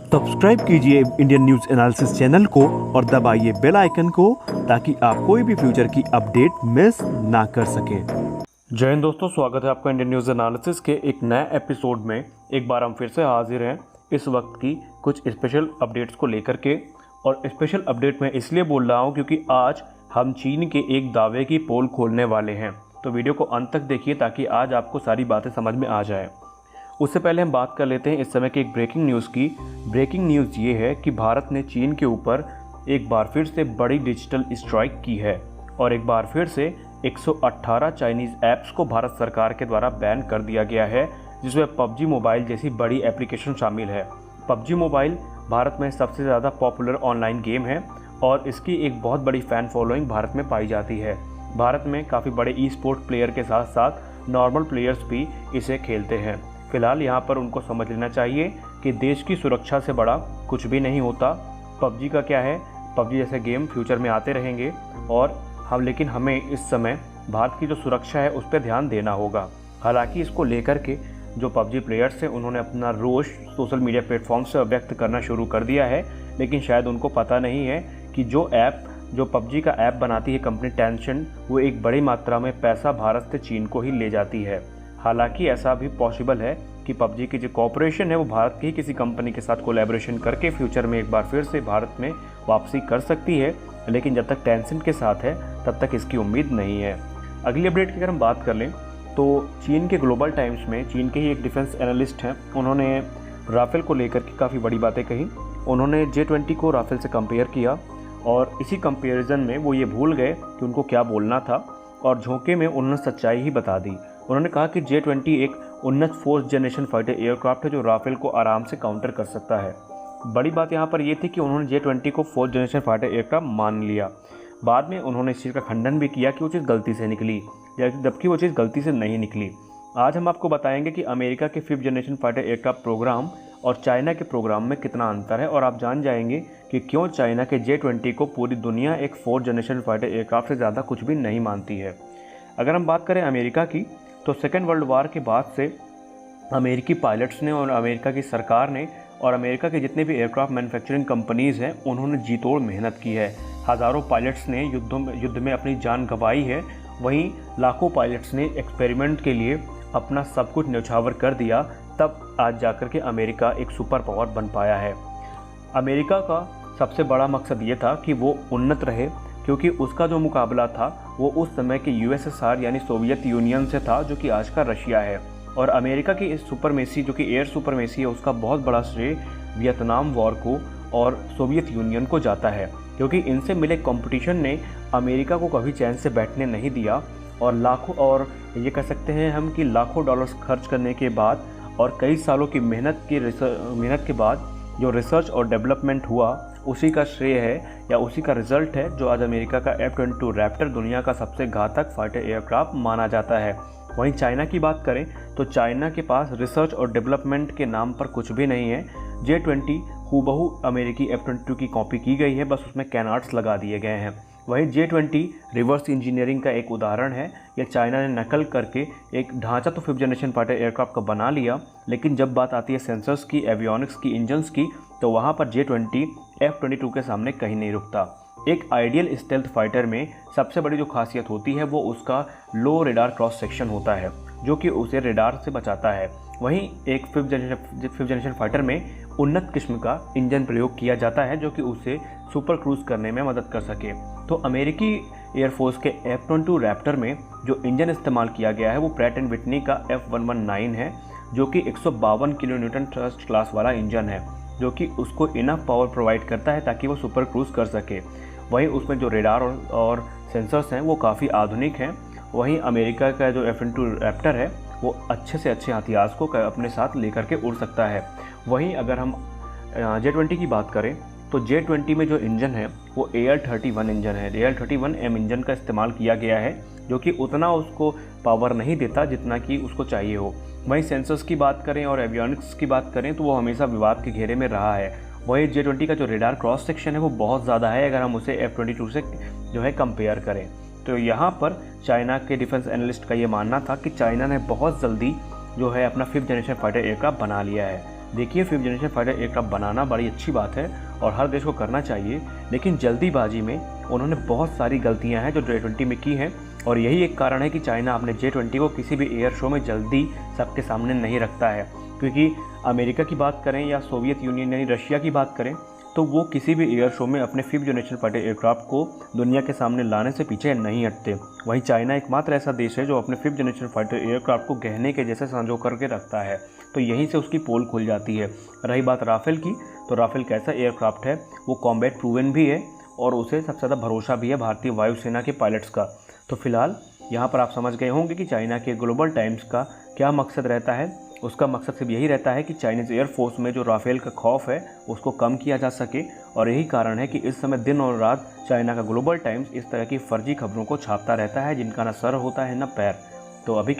Subscribe कीजिए Indian news analysis channel को और दबाइए बेल आइकन को ताकि आप कोई भी फ्यूचर की अपडेट मिस ना कर सकें। जय हिंद दोस्तों, स्वागत है आपका इंडियन न्यूज एनालिसिस के एक नए एपिसोड में। एक बार हम फिर से हाजिर हैं इस वक्त की कुछ स्पेशल अपडेट्स को लेकर के। और स्पेशल अपडेट मैं इसलिए बोल रहा हूँ क्योंकि आज हम चीन के एक दावे की पोल खोलने वाले हैं। तो वीडियो को अंत तक देखिए ताकि आज आपको सारी बातें समझ में आ जाए। उससे पहले हम बात कर लेते हैं इस समय की एक ब्रेकिंग न्यूज़ की। ब्रेकिंग न्यूज़ ये है कि भारत ने चीन के ऊपर एक बार फिर से बड़ी डिजिटल स्ट्राइक की है और एक बार फिर से 118 चाइनीज़ ऐप्स को भारत सरकार के द्वारा बैन कर दिया गया है, जिसमें PUBG मोबाइल जैसी बड़ी एप्लीकेशन शामिल है। PUBG मोबाइल भारत में सबसे ज़्यादा पॉपुलर ऑनलाइन गेम है और इसकी एक बहुत बड़ी फ़ैन फॉलोइंग भारत में पाई जाती है। भारत में काफ़ी बड़े ई स्पोर्ट प्लेयर के साथ साथ नॉर्मल प्लेयर्स भी इसे खेलते हैं। फिलहाल यहाँ पर उनको समझ लेना चाहिए कि देश की सुरक्षा से बड़ा कुछ भी नहीं होता। PUBG का क्या है, PUBG जैसे गेम फ्यूचर में आते रहेंगे और लेकिन हमें इस समय भारत की जो सुरक्षा है उस पर ध्यान देना होगा। हालांकि इसको लेकर के जो PUBG प्लेयर्स हैं उन्होंने अपना रोष सोशल मीडिया प्लेटफॉर्म से व्यक्त करना शुरू कर दिया है, लेकिन शायद उनको पता नहीं है कि जो PUBG का ऐप बनाती है कंपनी टेंसेंट, वो एक बड़ी मात्रा में पैसा भारत से चीन को ही ले जाती है। हालांकि ऐसा भी पॉसिबल है कि PUBG की जो कॉर्पोरेशन है वो भारत की किसी कंपनी के साथ कोलैबोरेशन करके फ्यूचर में एक बार फिर से भारत में वापसी कर सकती है, लेकिन जब तक टेंसेंट के साथ है तब तक इसकी उम्मीद नहीं है। अगली अपडेट की अगर हम बात कर लें तो चीन के ग्लोबल टाइम्स में चीन के ही एक डिफेंस एनालिस्ट हैं, उन्होंने राफेल को लेकर के काफ़ी बड़ी बातें कही। उन्होंने J-20 को राफेल से कंपेयर किया और इसी कंपेरिजन में वो ये भूल गए कि उनको क्या बोलना था और झोंके में उन्होंने सच्चाई ही बता दी। उन्होंने कहा कि J-20 एक उन्नत फोर्थ जनरेशन फाइटर एयरक्राफ्ट है जो राफेल को आराम से काउंटर कर सकता है। बड़ी बात यहाँ पर यह थी कि उन्होंने J-20 को फोर्थ जनरेशन फाइटर एयरक्राफ्ट मान लिया। बाद में उन्होंने इस चीज़ का खंडन भी किया कि वो चीज़ गलती से निकली, जबकि वो चीज़ गलती से नहीं निकली। आज हम आपको बताएंगे कि अमेरिका के 5th generation fighter aircraft programme और चाइना के प्रोग्राम में कितना अंतर है और आप जान जाएंगे कि क्यों चाइना के J-20 को पूरी दुनिया एक 4th जनरेशन फाइटर एयरक्राफ्ट से ज़्यादा कुछ भी नहीं मानती है। अगर हम बात करें अमेरिका की तो सेकेंड वर्ल्ड वार के बाद से अमेरिकी पायलट्स ने और अमेरिका की सरकार ने और अमेरिका के जितने भी एयरक्राफ्ट मैन्युफैक्चरिंग कंपनीज़ हैं उन्होंने जी तोड़ मेहनत की है। हज़ारों पायलट्स ने युद्ध में अपनी जान गंवाई है, वहीं लाखों पायलट्स ने एक्सपेरिमेंट के लिए अपना सब कुछ न्यौछावर कर दिया। तब आज जाकर के अमेरिका एक सुपर पावर बन पाया है। अमेरिका का सबसे बड़ा मकसद ये था कि वो उन्नत रहे, क्योंकि उसका जो मुकाबला था वो उस समय के USSR यानी सोवियत यूनियन से था, जो कि आज का रशिया है। और अमेरिका की इस सुपरमेसी जो कि एयर सुपरमेसी है उसका बहुत बड़ा श्रेय वियतनाम वॉर को और सोवियत यूनियन को जाता है, क्योंकि इनसे मिले कंपटीशन ने अमेरिका को कभी चैन से बैठने नहीं दिया। और लाखों, और ये कह सकते हैं हम कि लाखों डॉलर्स खर्च करने के बाद और कई सालों की मेहनत के बाद जो रिसर्च और डेवलपमेंट हुआ उसी का श्रेय है या उसी का रिजल्ट है जो आज अमेरिका का F-22 रैप्टर दुनिया का सबसे घातक फाइटर एयरक्राफ्ट माना जाता है। वहीं चाइना की बात करें तो चाइना के पास रिसर्च और डेवलपमेंट के नाम पर कुछ भी नहीं है। J-20 हूबहू अमेरिकी F-22 की कॉपी की गई है, बस उसमें कैनआर्ट्स लगा दिए गए हैं। वहीं J-20 रिवर्स इंजीनियरिंग का एक उदाहरण है। यह चाइना ने नकल करके एक ढांचा तो 5th जनरेशन फाइटर एयरक्राफ्ट का बना लिया, लेकिन जब बात आती है सेंसर्स की, एवियोनिक्स की, इंजन्स की, तो वहाँ पर J-20 F-22 के सामने कहीं नहीं रुकता। एक आइडियल स्टेल्थ फाइटर में सबसे बड़ी जो खासियत होती है वो उसका लो रेडार क्रॉस सेक्शन होता है, जो कि उसे रेडार से बचाता है। वहीं एक 5th जनरेशन फाइटर में उन्नत किस्म का इंजन प्रयोग किया जाता है जो कि उसे सुपर क्रूज करने में मदद कर सके। तो अमेरिकी एयरफोर्स के F-22 रैप्टर में जो इंजन इस्तेमाल किया गया है वो प्रैट एंड विटनी का F119 है, जो कि 152 किलो न्यूटन थ्रस्ट क्लास वाला इंजन है, जो कि उसको इनफ पावर प्रोवाइड करता है ताकि वो सुपर क्रूज कर सके। वहीं उसमें जो रेडार और सेंसर्स हैं वो काफ़ी आधुनिक हैं। वहीं अमेरिका का जो F-22 रैप्टर है वो अच्छे से अच्छे हथियार को अपने साथ लेकर के उड़ सकता है। वहीं अगर हम J-20 की बात करें तो J-20 में जो इंजन है वो AL-31 इंजन है। AL-31M इंजन का इस्तेमाल किया गया है, जो कि उतना उसको पावर नहीं देता जितना कि उसको चाहिए हो। वहीं सेंसर्स की बात करें और एवियोनिक्स की बात करें तो वो हमेशा विवाद के घेरे में रहा है। वहीं J-20 का जो रेडार क्रॉस सेक्शन है वो बहुत ज़्यादा है अगर हम उसे F-22 से जो है कंपेयर करें। तो यहाँ पर चाइना के डिफेंस एनालिस्ट का ये मानना था कि चाइना ने बहुत जल्दी जो है अपना 5th जनरेशन फाइटर एयरक्राफ्ट बना लिया है। देखिए, 5th जनरेशन फाइटर एयरक्राफ्ट बनाना बड़ी अच्छी बात है और हर देश को करना चाहिए, लेकिन जल्दीबाजी में उन्होंने बहुत सारी गलतियां हैं जो J20 में की हैं और यही एक कारण है कि चाइना अपने J20 को किसी भी एयर शो में जल्दी सबके सामने नहीं रखता है। क्योंकि अमेरिका की बात करें या सोवियत यूनियन यानी रशिया की बात करें तो वो किसी भी एयर शो में अपने 5th जनरेशन फाइटर एयरक्राफ्ट को दुनिया के सामने लाने से पीछे नहीं हटते। वहीं चाइना एकमात्र ऐसा देश है जो अपने 5th जनरेशन फाइटर एयरक्राफ्ट को गहने के जैसे संजो करके रखता है, तो यहीं से उसकी पोल खुल जाती है। रही बात राफेल की, तो राफेल कैसा एयरक्राफ्ट है, वो कॉम्बैट प्रूवन भी है और उसे सबसे ज़्यादा भरोसा भी है भारतीय वायुसेना के पायलट्स का। तो फिलहाल यहाँ पर आप समझ गए होंगे कि चाइना के ग्लोबल टाइम्स का क्या मकसद रहता है। उसका मकसद सिर्फ यही रहता है कि चाइनीज़ एयरफोर्स में जो राफेल का खौफ है उसको कम किया जा सके, और यही कारण है कि इस समय दिन और रात चाइना का ग्लोबल टाइम्स इस तरह की फर्जी खबरों को छापता रहता है जिनका ना सर होता है ना पैर। तो अभी